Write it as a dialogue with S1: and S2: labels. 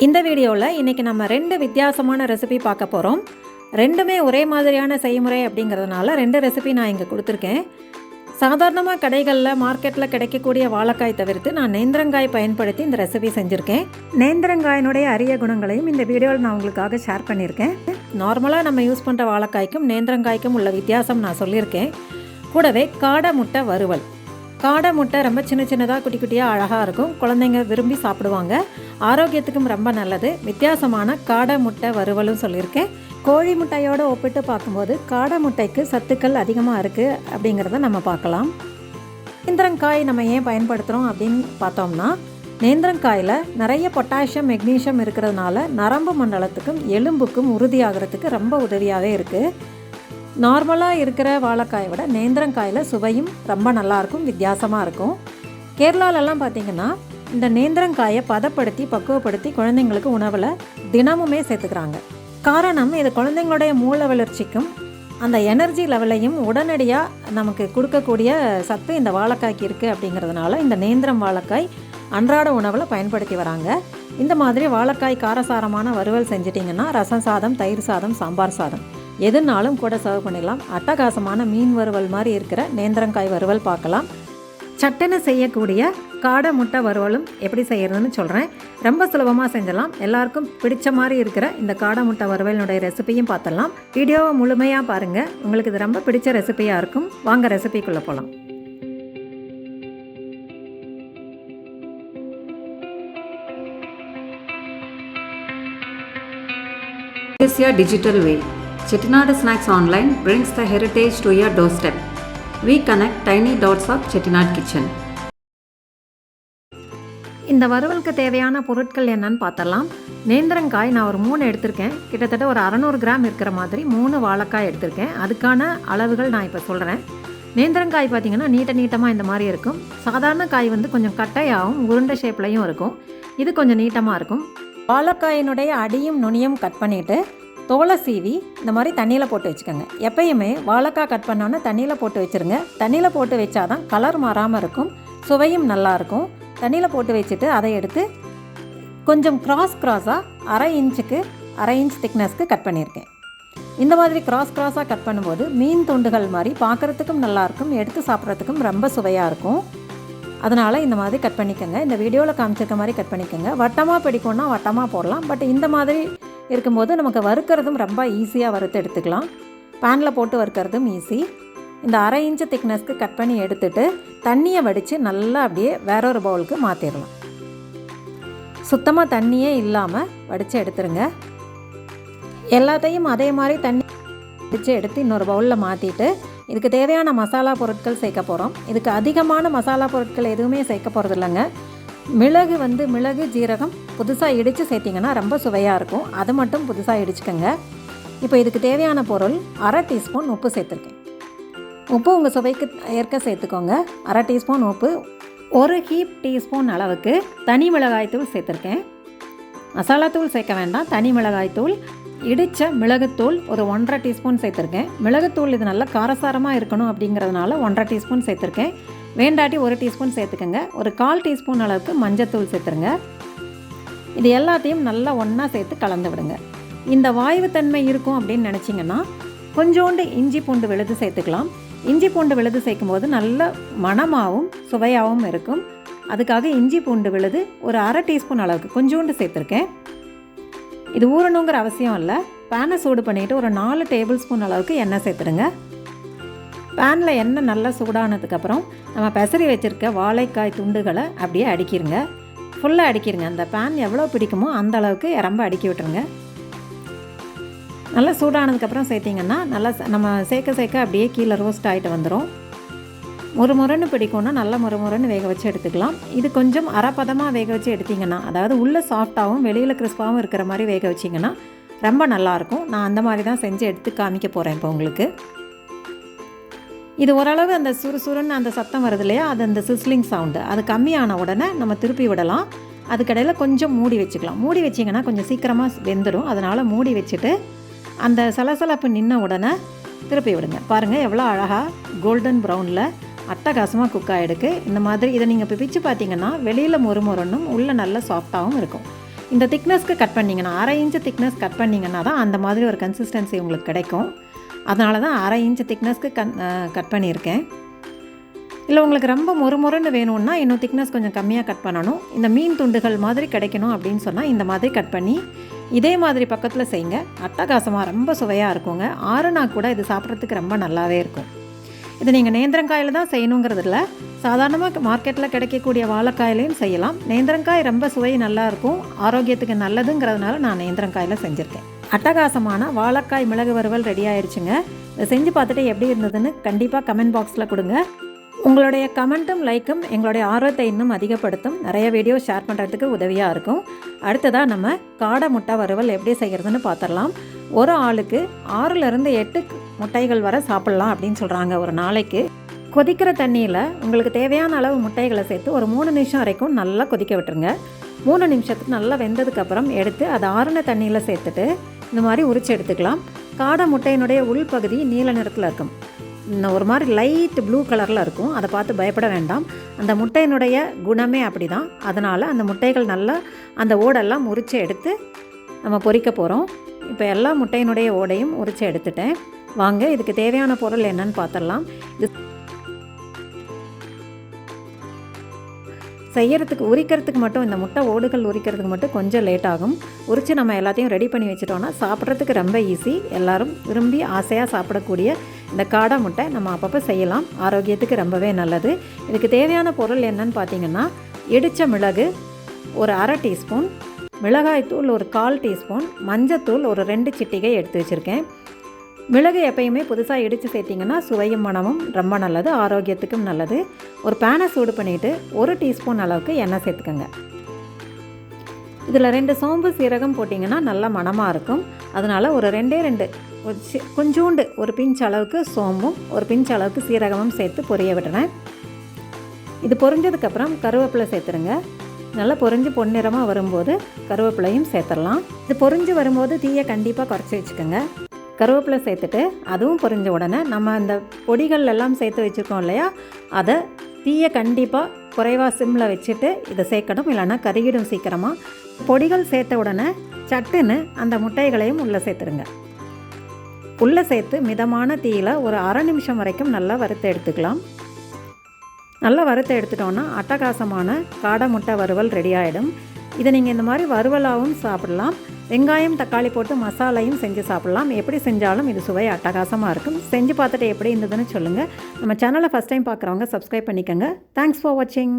S1: இந்த வீடியோவில் இன்றைக்கி நம்ம 2 வித்தியாசமான ரெசிபி பார்க்க போகிறோம். ரெண்டுமே ஒரே மாதிரியான செய்முறை அப்படிங்கிறதுனால 2 ரெசிபி நான் இங்கே கொடுத்துருக்கேன். சாதாரணமாக கடைகளில் மார்க்கெட்டில் கிடைக்கக்கூடிய வாழைக்காய் தவிர்த்து நான் நேந்திரங்காய் பயன்படுத்தி இந்த ரெசிபி செஞ்சுருக்கேன். நேந்திரங்காயினுடைய அரிய குணங்களையும் இந்த வீடியோவில் நான் உங்களுக்காக ஷேர் பண்ணியிருக்கேன். நார்மலாக நம்ம யூஸ் பண்ணுற வாழைக்காய்க்கும் நேந்திரங்காய்க்கும் உள்ள வித்தியாசம் நான் சொல்லியிருக்கேன். கூடவே காடை முட்டை வறுவல். காடை முட்டை ரொம்ப சின்ன சின்னதாக குட்டி குட்டியாக அழகாக இருக்கும். குழந்தைங்க விரும்பி சாப்பிடுவாங்க. ஆரோக்கியத்துக்கும் ரொம்ப நல்லது. வித்தியாசமான காடை முட்டை வறுவலும் சொல்லியிருக்கேன். கோழி முட்டையோடு ஒப்பிட்டு பார்க்கும்போது காடை முட்டைக்கு சத்துக்கள் அதிகமாக இருக்குது அப்படிங்கிறத நம்ம பார்க்கலாம். நேந்திரங்காய் நம்ம ஏன் பயன்படுத்துகிறோம் அப்படின்னு பார்த்தோம்னா, நேந்திரங்காயில் நிறைய பொட்டாசியம் மெக்னீஷியம் இருக்கிறதுனால நரம்பு மண்டலத்துக்கும் எலும்புக்கும் உறுதியாகிறதுக்கு ரொம்ப உதவியாகவே இருக்குது. நார்மலாக இருக்கிற வாழைக்காயை விட நேந்திரங்காயில் சுவையும் ரொம்ப நல்லாயிருக்கும், வித்தியாசமாக இருக்கும். கேரளாலெல்லாம் பார்த்திங்கன்னா இந்த நேந்திரங்காயை பதப்படுத்தி பக்குவப்படுத்தி குழந்தைங்களுக்கு உணவில் தினமுமே சேர்த்துக்கிறாங்க. காரணம், இது குழந்தைங்களுடைய மூளை வளர்ச்சிக்கும் அந்த எனர்ஜி லெவலையும் உடனடியாக நமக்கு கொடுக்கக்கூடிய சத்து இந்த வாழைக்காய்க்கு இருக்குது. அப்படிங்கிறதுனால இந்த நேந்திரம் வாழைக்காய் அன்றாட உணவில் பயன்படுத்தி வராங்க. இந்த மாதிரி வாழைக்காய் காரசாரமான வறுவல் செஞ்சிட்டிங்கன்னா ரசம் சாதம், தயிர் சாதம், சாம்பார் சாதம் எதுனாலும் கூட சர்வ் பண்ணிடலாம். அட்டகாசமான மீன் வறுவல் மாதிரி இருக்கிற நேந்திரங்காய் வறுவல் பார்க்கலாம். சட்டுன்னு செய்யக்கூடிய காடை முட்டை வறுவலும் எப்படி செய்கிறதுன்னு சொல்கிறேன். ரொம்ப சுலபமாக செஞ்சலாம். எல்லாருக்கும் பிடிச்ச மாதிரி இருக்கிற இந்த காடை முட்டை வறுவலினுடைய ரெசிபியும் பார்த்துடலாம். வீடியோவை முழுமையாக பாருங்கள். உங்களுக்கு இது ரொம்ப பிடிச்ச ரெசிபியாக இருக்கும். வாங்க ரெசிபிக்குள்ளே போகலாம்.
S2: This is your digital way. Chettinad Snacks Online brings the heritage to your doorstep. We connect tiny dots of Chettinad Kitchen.
S1: இந்த வறுவலுக்கு தேவையான பொருட்கள் என்னன்னு பார்த்தலாம். நேந்திரங்காய் நான் ஒரு 3 எடுத்திருக்கேன். கிட்டத்தட்ட ஒரு 600 கிராம் இருக்கிற மாதிரி 3 வாழைக்காய் எடுத்திருக்கேன். அதுக்கான அளவுகள் நான் இப்போ சொல்கிறேன். நேந்திரங்காய் பார்த்திங்கன்னா நீட்டமாக இந்த மாதிரி இருக்கும். சாதாரண காய் கொஞ்சம் கட்டையாகவும் உருண்டை ஷேப்லையும் இருக்கும். இது கொஞ்சம் நீட்டமாக இருக்கும். வாழைக்காயினுடைய அடியும் நுனியும் கட் பண்ணிவிட்டு தோலை சீவி இந்த மாதிரி தண்ணியில் போட்டு வச்சுக்கோங்க. எப்பயுமே வாழைக்காய் கட் பண்ணோன்னே தண்ணியில் போட்டு வச்சுருங்க. தண்ணியில் போட்டு வச்சாதான் கலர் மாறாமல் இருக்கும், சுவையும் நல்லாயிருக்கும். தண்ணியில் போட்டு வச்சுட்டு அதை எடுத்து கொஞ்சம் கிராஸாக 1/2 இன்ச் திக்னஸ்க்கு கட் பண்ணியிருக்கேன். இந்த மாதிரி கிராஸாக கட் பண்ணும்போது மீன் துண்டுகள் மாதிரி பார்க்குறதுக்கும் நல்லாயிருக்கும், எடுத்து சாப்பிட்றதுக்கும் ரொம்ப சுவையாக இருக்கும். அதனால் இந்த மாதிரி கட் பண்ணிக்கோங்க. இந்த வீடியோவில் காமிச்சிருக்க மாதிரி கட் பண்ணிக்கோங்க. வட்டமாக பிடிக்கும்னா வட்டமாக போடலாம். பட் இந்த மாதிரி இருக்கும்போது நமக்கு வறுக்கிறதும் ரொம்ப ஈஸியாக வறுத்து எடுத்துக்கலாம். பேனில் போட்டு வறுக்கிறதும் ஈஸி. இந்த 1/2 இன்ச்சு திக்னஸ்க்கு கட் பண்ணி எடுத்துகிட்டு தண்ணியை வடித்து நல்லா அப்படியே வேறொரு பவுலுக்கு மாற்றிடலாம். சுத்தமாக தண்ணியே இல்லாமல் வடித்து எடுத்துருங்க. எல்லாத்தையும் அதே மாதிரி தண்ணி வடித்து எடுத்து இன்னொரு பவுலில் மாற்றிட்டு இதுக்கு தேவையான மசாலா பொருட்கள் சேர்க்க போகிறோம். இதுக்கு அதிகமான மசாலா பொருட்கள் எதுவுமே சேர்க்க போகிறது இல்லைங்க. மிளகு ஜீரகம் புதுசாக இடித்து சேர்த்திங்கன்னா ரொம்ப சுவையாக இருக்கும். அதை மட்டும் புதுசாக இடிச்சுக்கோங்க. இப்போ இதுக்கு தேவையான பொருள் 1/2 டீஸ்பூன் உப்பு சேர்த்துருக்கேன். உப்பு உங்கள் சுவைக்கு ஏற்க சேர்த்துக்கோங்க. 1/2 டீஸ்பூன் உப்பு, 1 டீஸ்பூன் அளவுக்கு தனி மிளகாய்த்தூள் சேர்த்துருக்கேன். மசாலாத்தூள் சேர்க்க வேண்டாம், தனி மிளகாய்த்தூள். இடித்த மிளகுத்தூள் ஒரு 1/2 டீஸ்பூன் சேர்த்துருக்கேன். மிளகுத்தூள் இது நல்லா காரசாரமாக இருக்கணும் அப்படிங்கிறதுனால 1/2 டீஸ்பூன் சேர்த்துருக்கேன். வேண்டாட்டி 1 டீஸ்பூன் சேர்த்துக்கோங்க. ஒரு 1/4 டீஸ்பூன் அளவுக்கு மஞ்சத்தூள் சேர்த்துருங்க. இது எல்லாத்தையும் நல்லா ஒன்றா சேர்த்து கலந்து விடுங்க. இந்த வாயுத்தன்மை இருக்கும் அப்படின்னு நினச்சிங்கன்னா கொஞ்சோண்டு இஞ்சி பூண்டு விழுது சேர்த்துக்கலாம். இஞ்சி பூண்டு விழுது சேர்க்கும்போது நல்ல மணமாகவும் சுவையாகவும் இருக்கும். அதுக்காக இஞ்சி பூண்டு விழுது ஒரு 1/2 டீஸ்பூன் அளவுக்கு கொஞ்சோண்டு சேர்த்துருக்கேன். இது ஊறணுங்கிற அவசியம் இல்லை. பேனை சூடு பண்ணிவிட்டு ஒரு 4 டேபிள் ஸ்பூன் அளவுக்கு எண்ணெய் சேர்த்துடுங்க. பேனில் எண்ணெய் நல்லா சூடானதுக்கப்புறம் நம்ம பெசரி வச்சுருக்க வாழைக்காய் துண்டுகளை அப்படியே அடிக்கிருங்க. ஃபுல்லாக அடிக்கிருங்க. அந்த பேன் எவ்வளோ பிடிக்குமோ அந்த அளவுக்கு ரொம்ப அடுக்கி விட்டுருங்க. நல்லா சூடானதுக்கப்புறம் சேர்த்திங்கன்னா நல்லா நம்ம சேர்க்க அப்படியே கீழே ரோஸ்ட் ஆகிட்டு வந்துடும். முறுமுறுன்னு பிடிக்கும்னா நல்லா முறுமுறுன்னு வேக வச்சு எடுத்துக்கலாம். இது கொஞ்சம் அரைப்பதமாக வேக வச்சு எடுத்திங்கன்னா, அதாவது உள்ளே சாஃப்டாகவும் வெளியில் கிறிஸ்பாகவும் இருக்கிற மாதிரி வேக வச்சிங்கன்னா ரொம்ப நல்லாயிருக்கும். நான் அந்த மாதிரி தான் செஞ்சு எடுத்து காமிக்க போகிறேன் இப்போ உங்களுக்கு. இது ஓரளவு அந்த சுறுசுறுன்னு அந்த சத்தம் வருது இல்லையா, அது அந்த சிஸ்லிங் சவுண்டு, அது கம்மியான உடனே நம்ம திருப்பி விடலாம். அதுக்கடையில் கொஞ்சம் மூடி வச்சுக்கலாம். மூடி வச்சிங்கன்னா கொஞ்சம் சீக்கிரமாக வெந்துடும். அதனால் மூடி வச்சுட்டு அந்த சலசலப்பு நின்ன உடனே திருப்பி விடுங்க. பாருங்கள் எவ்வளோ அழகாக கோல்டன் ப்ரௌனில் அட்டகாசமாக குக் ஆகிடுக்கு. இந்த மாதிரி இதை நீங்கள் பிச்சு பார்த்தீங்கன்னா வெளியில் மொறுமொறன்னும் உள்ளே நல்ல சாஃப்டாகவும் இருக்கும். இந்த திக்னஸ்க்கு கட் பண்ணிங்கன்னா 1/2 இன்ச்சு திக்னஸ் கட் பண்ணிங்கன்னா தான் அந்த மாதிரி ஒரு கன்சிஸ்டன்சி உங்களுக்கு கிடைக்கும். அதனால தான் 1/2 இன்ச்சு திக்னஸ்க்கு கட் பண்ணியிருக்கேன். இல்லை உங்களுக்கு ரொம்ப மொறுமொறுன்னு வேணும்னா இன்னும் திக்னஸ் கொஞ்சம் கம்மியாக கட் பண்ணணும். இந்த மீன் துண்டுகள் மாதிரி கிடைக்கணும் அப்படின்னு சொன்னால் இந்த மாதிரி கட் பண்ணி இதே மாதிரி பக்கத்தில் செய்யுங்க. அட்டகாசமாக ரொம்ப சுவையாக இருக்குங்க. ஆறுனா கூட இது சாப்பிட்றதுக்கு ரொம்ப நல்லாவே இருக்கும். இது நீங்கள் நேந்திரங்காயில் தான் செய்யணுங்கிறது இல்லை, சாதாரணமாக மார்க்கெட்டில் கிடைக்கக்கூடிய வாழைக்காயிலையும் செய்யலாம். நேந்திரங்காய் ரொம்ப சுவை நல்லாயிருக்கும், ஆரோக்கியத்துக்கு நல்லதுங்கிறதுனால நான் நேந்திரங்காயில் செஞ்சுருக்கேன். அட்டகாசமான வாழைக்காய் மிளகு வறுவல் ரெடி ஆயிடுச்சுங்க. இதை செஞ்சு பார்த்துட்டு எப்படி இருந்ததுன்னு கண்டிப்பாக கமெண்ட் பாக்ஸில் கொடுங்க. உங்களுடைய கமெண்ட்டும் லைக்கும் எங்களுடைய ஆர்வத்தை இன்னும் அதிகப்படுத்தும், நிறைய வீடியோ ஷேர் பண்ணுறதுக்கு உதவியாக இருக்கும். அடுத்ததாக நம்ம காடை முட்டை வறுவல் எப்படி செய்கிறதுன்னு பார்த்துடலாம். ஒரு ஆளுக்கு 6லேருந்து 8 முட்டைகள் வரை சாப்பிட்லாம் அப்படின்னு சொல்கிறாங்க ஒரு நாளைக்கு. கொதிக்கிற தண்ணியில் உங்களுக்கு தேவையான அளவு முட்டைகளை சேர்த்து ஒரு 3 நிமிஷம் வரைக்கும் நல்லா கொதிக்க விட்டுருங்க. 3 நிமிஷத்துக்கு நல்லா வெந்ததுக்கப்புறம் எடுத்து அதை ஆறின தண்ணியில் சேர்த்துட்டு இந்த மாதிரி உரித்து எடுத்துக்கலாம். காடை முட்டையினுடைய உள்பகுதி நீல நிறத்தில் இருக்கும், ஒரு மாதிரி லைட் ப்ளூ கலரில் இருக்கும். அதை பார்த்து பயப்பட வேண்டாம், அந்த முட்டையினுடைய குணமே அப்படி தான். அதனால் அந்த முட்டைகள் நல்லா அந்த ஓடெல்லாம் உரித்து எடுத்து நம்ம பொரிக்க போகிறோம். இப்போ எல்லா முட்டையினுடைய ஓடையும் உரித்து எடுத்துட்டேன். வாங்க இதுக்கு தேவையான பொருள் என்னன்னு பார்த்துடலாம். இது செய்யறதுக்கு உரிக்கிறதுக்கு மட்டும், இந்த முட்டை ஓடுகள் உரிக்கிறதுக்கு மட்டும் கொஞ்சம் லேட் ஆகும். உரித்து நம்ம எல்லாத்தையும் ரெடி பண்ணி வச்சுட்டோன்னா சாப்பிட்றதுக்கு ரொம்ப ஈஸி. எல்லோரும் விரும்பி ஆசையாக சாப்பிடக்கூடிய இந்த காடை முட்டை நம்ம அப்பப்போ செய்யலாம், ஆரோக்கியத்துக்கு ரொம்பவே நல்லது. இதுக்கு தேவையான பொருள் என்னன்னு பார்த்தீங்கன்னா, இடித்த மிளகு ஒரு 1/2 டீஸ்பூன், மிளகாய்த்தூள் ஒரு 1/4 டீஸ்பூன், மஞ்சத்தூள் ஒரு 2 சிட்டிகை எடுத்து வச்சுருக்கேன். மிளகு எப்பயுமே புதுசாக இடித்து சேர்த்திங்கன்னா சுவையும் மணமும் ரொம்ப நல்லது, ஆரோக்கியத்துக்கும் நல்லது. ஒரு பேனை சூடு பண்ணிவிட்டு 1 டீஸ்பூன் அளவுக்கு எண்ணெய் சேர்த்துக்கோங்க. இதில் 2 சோம்பு சீரகம் போட்டிங்கன்னா நல்லா மணமாக இருக்கும். அதனால் ஒரு 2 கொஞ்சோண்டு ஒரு பிஞ்ச் அளவுக்கு சோம்பும் ஒரு பிஞ்ச் அளவுக்கு சீரகமும் சேர்த்து பொரிய விடுறேன். இது பொரிஞ்சதுக்கப்புறம் கருவேப்பிலை சேர்த்துருங்க. நல்லா பொரிஞ்சு பொன்னிறமாக வரும்போது கருவேப்பிலையும் சேர்த்துடலாம். இது பொரிஞ்சு வரும்போது தீயை கண்டிப்பாக குறைச்சி வச்சுக்கோங்க. கருவேப்பிலை சேர்த்துட்டு அதுவும் பொரிஞ்ச உடனே நம்ம அந்த பொடிகள் எல்லாம் சேர்த்து வச்சுருக்கோம் இல்லையா, அதை தீயை கண்டிப்பாக குறைவாக சிம்மில் வச்சுட்டு இதை சேர்க்கணும், இல்லைன்னா கருகிடும் சீக்கிரமாக. பொடிகள் சேர்த்த உடனே சட்டுன்னு அந்த முட்டைகளையும் உள்ளே சேர்த்துருங்க. உள்ளே சேர்த்து மிதமான தீயில் ஒரு 1/2 நிமிஷம் வரைக்கும் நல்லா வறுத்து எடுத்துக்கலாம். நல்லா வறுத்து எடுத்துட்டோன்னா அட்டகாசமான காடை முட்டை வறுவல் ரெடி ஆகிடும். இதை நீங்கள் இந்த மாதிரி வறுவலாகவும் சாப்பிடலாம், வெங்காயம் தக்காளி போட்டு மசாலையும் செஞ்சு சாப்பிட்லாம். எப்படி செஞ்சாலும் இது சுவை அட்டகாசமாக இருக்கும். செஞ்சு பார்த்துட்டு எப்படி இருந்ததுன்னு சொல்லுங்கள். நம்ம சேனலை ஃபஸ்ட் டைம் பார்க்குறவங்க சப்ஸ்கிரைப் பண்ணிக்கோங்க. தேங்க்ஸ் ஃபார் வாட்சிங்.